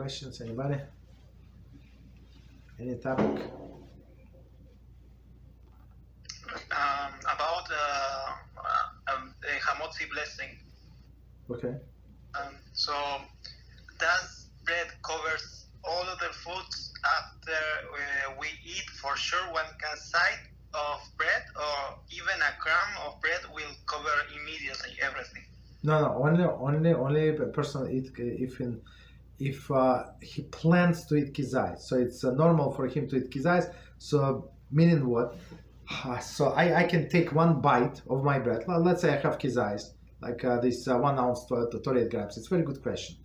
questions? Anybody? Any topic? About the Hamotzi blessing. Okay. So does bread covers all of the foods after we eat? For sure, one side of bread or even a crumb of bread will cover immediately everything. No. Only a person eat if he plans to eat Kezayis. So it's normal for him to eat Kezayis. So meaning what? So I can take one bite of my bread. Let's say I have Kezayis, like this 1 ounce to 28 grams. It's a very good question,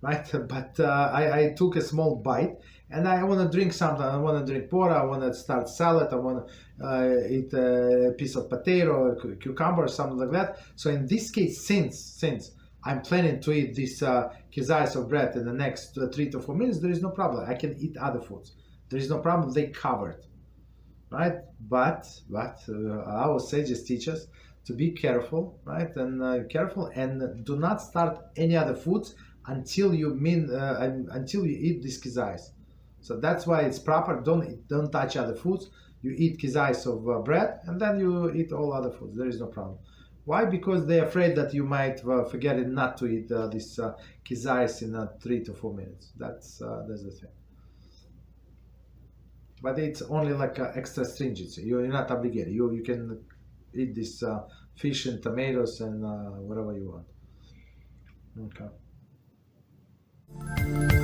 right? But I took a small bite and I want to drink something. I want to drink water. I want to start salad. I want to eat a piece of potato, cucumber, something like that. So in this case, since I'm planning to eat this Kezayis of bread in the next 3 to 4 minutes, there is no problem. I can eat other foods. There is no problem. They covered. Right, but our sages teach us to be careful, right, and careful, and do not start any other foods until you eat this Kezayis. So that's why it's proper. Don't touch other foods. You eat Kezayis of bread, and then you eat all other foods. There is no problem. Why? Because they're afraid that you might forget it not to eat this Kezayis in 3 to 4 minutes. That's the thing. But it's only like extra stringency. You're not obligated. You can eat this fish and tomatoes and whatever you want. Okay.